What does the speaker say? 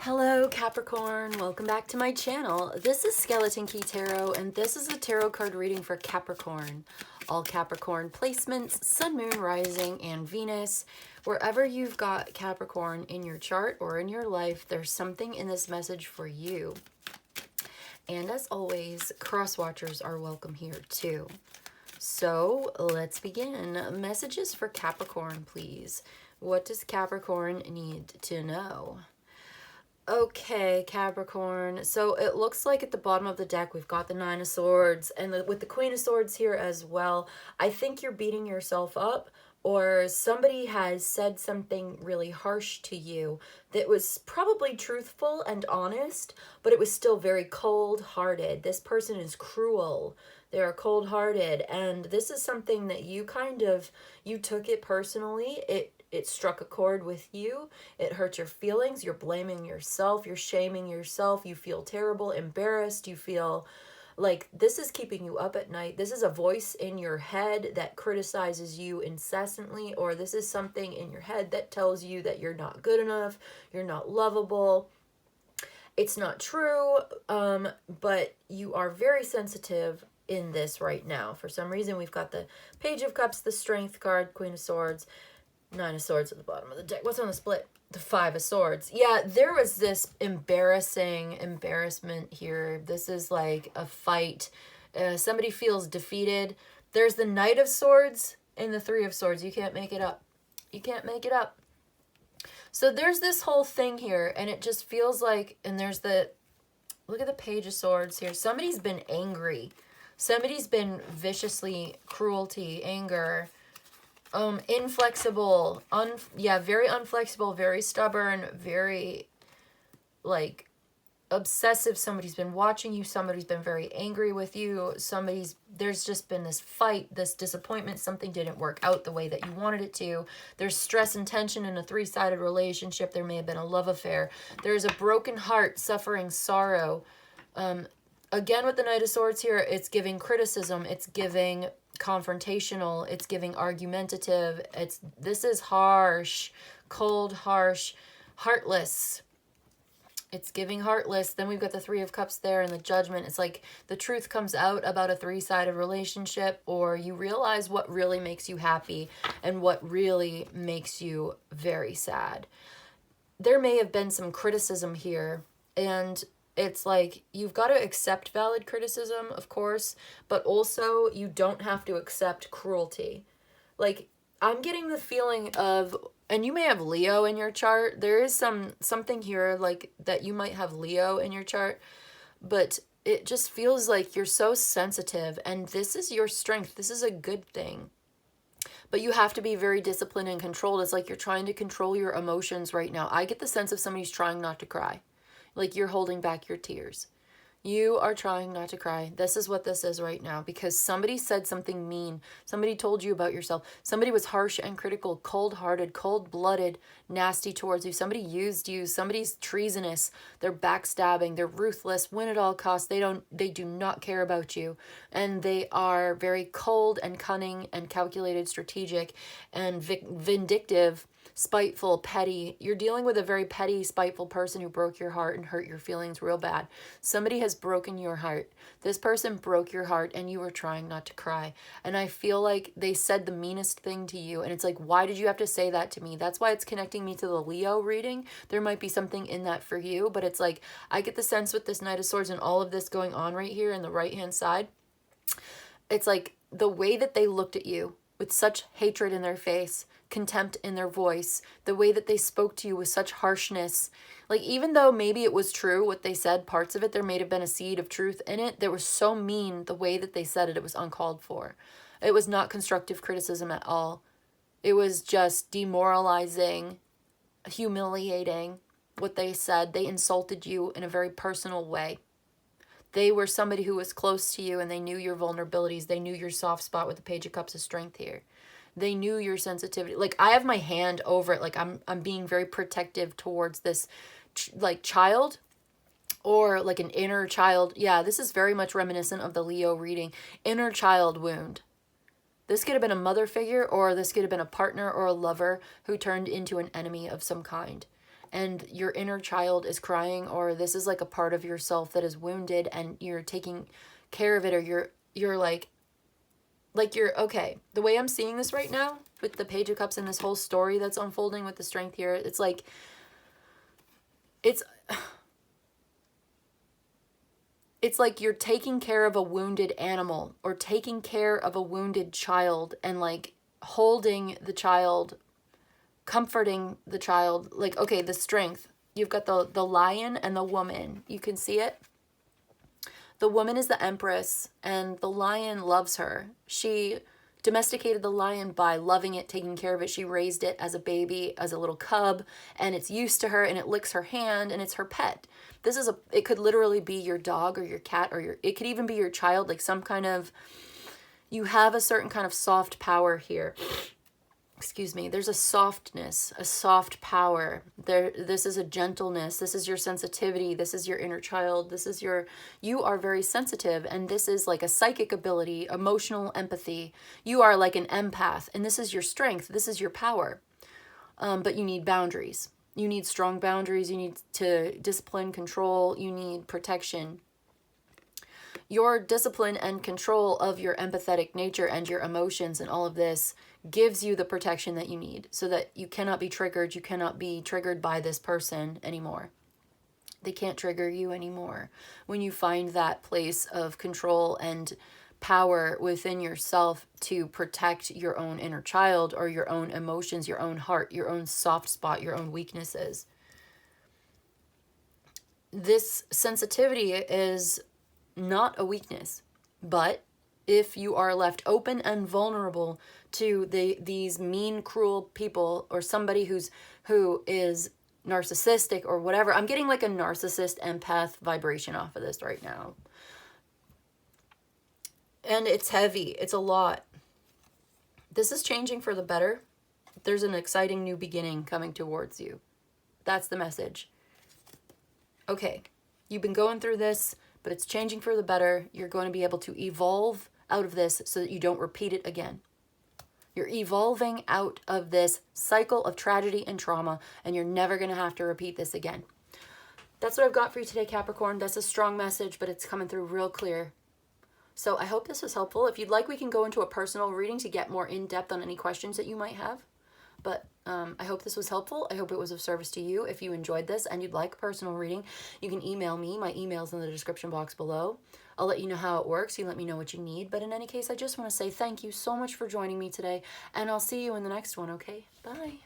Hello Capricorn, welcome back to my channel. This is Skeleton Key Tarot and this is a tarot card reading for Capricorn. All Capricorn placements, Sun, Moon, Rising, and Venus. Wherever you've got Capricorn in your chart or in your life, there's something in this message for you. And as always, cross watchers are welcome here too. So let's begin. Messages for Capricorn, please. What does Capricorn need to know? Okay, Capricorn. So it looks like at the bottom of the deck, we've got the Nine of Swords and with the Queen of Swords here as well. I think you're beating yourself up, or somebody has said something really harsh to you that was probably truthful and honest, but it was still very cold-hearted. This person is cruel. They are cold-hearted, and this is something that you you took it personally. It struck a chord with you. It hurt your feelings. You're blaming yourself. You're shaming yourself. You feel terrible, embarrassed. You feel like this is keeping you up at night. This is a voice in your head that criticizes you incessantly, or this is something in your head that tells you that you're not good enough, you're not lovable. It's not true, but you are very sensitive in this right now. For some reason, we've got the Page of Cups, the Strength card, Queen of Swords, Nine of Swords at the bottom of the deck. What's on the split? The Five of Swords. Yeah, there was this embarrassment here. This is like a fight. Somebody feels defeated. There's the Knight of Swords and the Three of Swords. You can't make it up. You can't make it up. So there's this whole thing here, and it just feels like, and there's the, look at the Page of Swords here. Somebody's been angry. Somebody's been viciously cruelty, anger, inflexible, very unflexible, very stubborn, very like obsessive. Somebody's been watching you. Somebody's been very angry with you. There's just been this fight, this disappointment. Something didn't work out the way that you wanted it to. There's stress and tension in a three-sided relationship. There may have been a love affair. There's a broken heart, suffering, sorrow. Again, with the Knight of Swords here, it's giving criticism. It's giving confrontational. It's giving argumentative. This is harsh, cold, harsh, heartless. It's giving heartless. Then we've got the Three of Cups there and the Judgment. It's like the truth comes out about a three-sided relationship, or you realize what really makes you happy and what really makes you very sad. There may have been some criticism here, and it's like you've got to accept valid criticism, of course, but also you don't have to accept cruelty. Like, I'm getting the feeling of, and you may have Leo in your chart. There is something here like that you might have Leo in your chart, but it just feels like you're so sensitive, and this is your strength. This is a good thing. But you have to be very disciplined and controlled. It's like you're trying to control your emotions right now. I get the sense of somebody's trying not to cry. Like you're holding back your tears. You are trying not to cry. This is what this is right now, because somebody said something mean. Somebody told you about yourself. Somebody was harsh and critical, cold-hearted, cold-blooded, nasty towards you. Somebody used you. Somebody's treasonous. They're backstabbing. They're ruthless. Win at all costs. They do not care about you. And they are very cold and cunning and calculated, strategic and vindictive, spiteful, petty. You're dealing with a very petty, spiteful person who broke your heart and hurt your feelings real bad. Somebody has broken your heart. This person broke your heart and you were trying not to cry. And I feel like they said the meanest thing to you. And it's like, why did you have to say that to me? That's why it's connecting me to the Leo reading. There might be something in that for you, but it's like, I get the sense with this Knight of Swords and all of this going on right here in the right-hand side. It's like the way that they looked at you with such hatred in their face, contempt in their voice, the way that they spoke to you with such harshness. Like, even though maybe it was true what they said, parts of it, there may have been a seed of truth in it, they were so mean the way that they said it, it was uncalled for. It was not constructive criticism at all. It was just demoralizing, humiliating what they said. They insulted you in a very personal way. They were somebody who was close to you, and they knew your vulnerabilities. They knew your soft spot with the Page of Cups of Strength here. They knew your sensitivity. Like, I have my hand over it. Like, I'm being very protective towards this, like, child, or like an inner child. Yeah, this is very much reminiscent of the Leo reading. Inner child wound. This could have been a mother figure, or this could have been a partner or a lover who turned into an enemy of some kind. and your inner child is crying, or this is like a part of yourself that is wounded and you're taking care of it, or you're like you're okay. The way I'm seeing this right now with the Page of Cups and this whole story that's unfolding with the Strength here, it's like it's like you're taking care of a wounded animal or taking care of a wounded child, and like holding the child, comforting the child. Like, okay, the Strength, you've got the lion and the woman. You can see it. The woman is the Empress, and the lion loves her. She domesticated the lion by loving it, taking care of it. She raised it as a baby, as a little cub, and it's used to her, and it licks her hand, and it's her pet. It could literally be your dog or your cat, or it could even be your child, like some kind of, you have a certain kind of soft power here. Excuse me, there's a softness, a soft power. This is a gentleness. This is your sensitivity. This is your inner child. You are very sensitive, and this is like a psychic ability, emotional empathy. You are like an empath, and this is your strength. This is your power. But you need boundaries. You need strong boundaries. You need to discipline, control. You need protection. Your discipline and control of your empathetic nature and your emotions and all of this gives you the protection that you need, so that you cannot be triggered. You cannot be triggered by this person anymore. They can't trigger you anymore. When you find that place of control and power within yourself to protect your own inner child, or your own emotions, your own heart, your own soft spot, your own weaknesses. This sensitivity is not a weakness, but if you are left open and vulnerable to these mean, cruel people, or somebody who is narcissistic or whatever. I'm getting like a narcissist empath vibration off of this right now. And it's heavy. It's a lot. This is changing for the better. There's an exciting new beginning coming towards you. That's the message. Okay, you've been going through this, but it's changing for the better. You're going to be able to evolve out of this so that you don't repeat it again. You're evolving out of this cycle of tragedy and trauma, and you're never going to have to repeat this again. That's what I've got for you today, Capricorn. That's a strong message, but it's coming through real clear. So I hope this was helpful. If you'd like, we can go into a personal reading to get more in-depth on any questions that you might have. But I hope this was helpful. I hope it was of service to you. If you enjoyed this and you'd like a personal reading, you can email me. My email's in the description box below. I'll let you know how it works. You let me know what you need. But in any case, I just want to say thank you so much for joining me today. And I'll see you in the next one, okay? Bye.